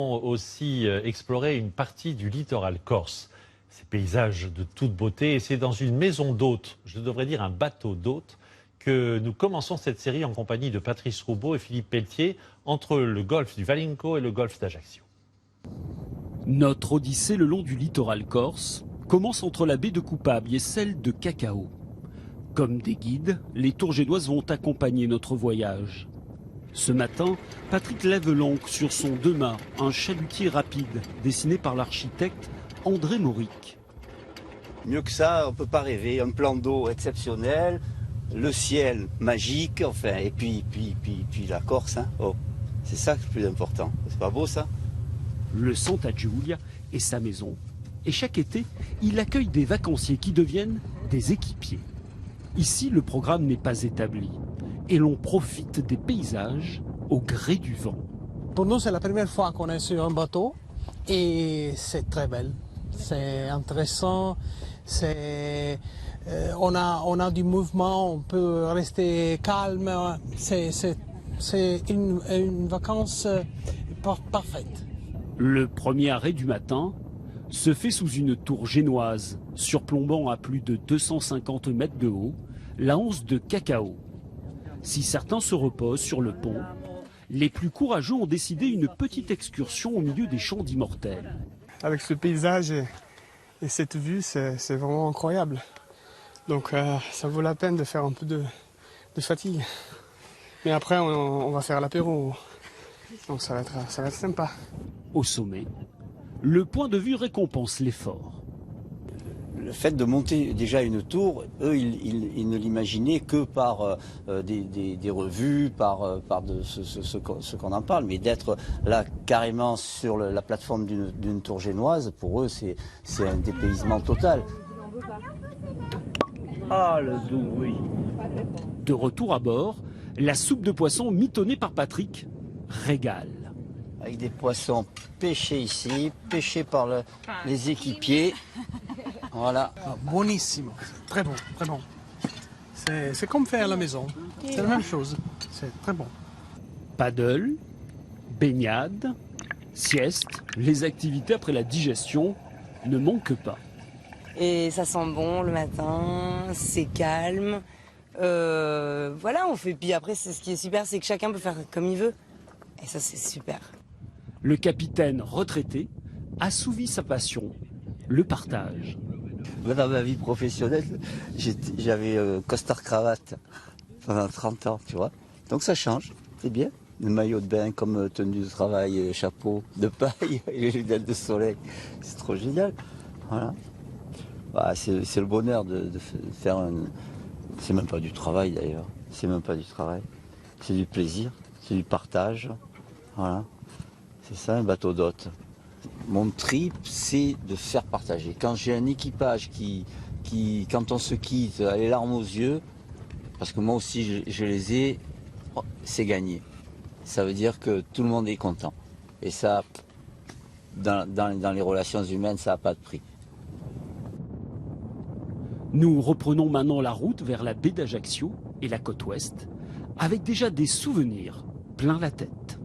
Aussi explorer une partie du littoral corse. Ces paysages de toute beauté, et c'est dans une maison d'hôtes, je devrais dire un bateau d'hôtes, que nous commençons cette série en compagnie de Patrice Roubaud et Philippe Pelletier entre le golfe du Valinco et le golfe d'Ajaccio. Notre odyssée le long du littoral corse commence entre la baie de Coupable et celle de Cacao. Comme des guides, les Tourgénoises vont accompagner notre voyage. Ce matin, Patrick lève l'ancre sur son 2-mâts, un chalutier rapide, dessiné par l'architecte André Mauric. Mieux que ça, on ne peut pas rêver. Un plan d'eau exceptionnel, le ciel magique, enfin, et puis la Corse. Hein. Oh, c'est ça le plus important. C'est pas beau ça? Le Santa Giulia est sa maison. Et chaque été, il accueille des vacanciers qui deviennent des équipiers. Ici, le programme n'est pas établi. Et l'on profite des paysages au gré du vent. Pour nous, c'est la première fois qu'on est sur un bateau et c'est très belle. C'est intéressant, on a du mouvement, on peut rester calme. C'est une vacance parfaite. Le premier arrêt du matin se fait sous une tour génoise, surplombant à plus de 250 mètres de haut la Anse de Cacao. Si certains se reposent sur le pont, les plus courageux ont décidé une petite excursion au milieu des champs d'immortels. Avec ce paysage et cette vue, c'est vraiment incroyable. Donc ça vaut la peine de faire un peu de fatigue. Mais après, on va faire l'apéro. Donc ça va être sympa. Au sommet, le point de vue récompense l'effort. Le fait de monter déjà une tour, eux, ils ne l'imaginaient que par des revues, par ce qu'on en parle. Mais d'être là carrément sur la plateforme d'une tour génoise, pour eux, c'est un dépaysement total. Ah, le doux, oui. De retour à bord, la soupe de poisson mitonnée par Patrick régale. Avec des poissons pêchés ici, pêchés par les équipiers. Voilà. Ah, buonissimo, très bon, très bon. C'est comme faire à la maison, c'est la même chose, c'est très bon. Paddle, baignade, sieste, les activités après la digestion ne manquent pas. Et ça sent bon le matin, c'est calme. Voilà, on fait. Puis après, ce qui est super, c'est que chacun peut faire comme il veut. Et ça, c'est super. Le capitaine retraité assouvit sa passion, le partage. Dans ma vie professionnelle, j'avais costard-cravate pendant 30 ans, tu vois. Donc ça change, c'est bien. Le maillot de bain comme tenue de travail, chapeau de paille et les lunettes de soleil, c'est trop génial. Voilà. Bah, c'est le bonheur de faire un... C'est même pas du travail d'ailleurs, c'est même pas du travail. C'est du plaisir, c'est du partage. Voilà. C'est ça un bateau d'hôte. Mon trip, c'est de faire partager. Quand j'ai un équipage qui, quand on se quitte, a les larmes aux yeux, parce que moi aussi je les ai, c'est gagné. Ça veut dire que tout le monde est content. Et ça, dans les relations humaines, ça n'a pas de prix. Nous reprenons maintenant la route vers la baie d'Ajaccio et la côte ouest, avec déjà des souvenirs plein la tête.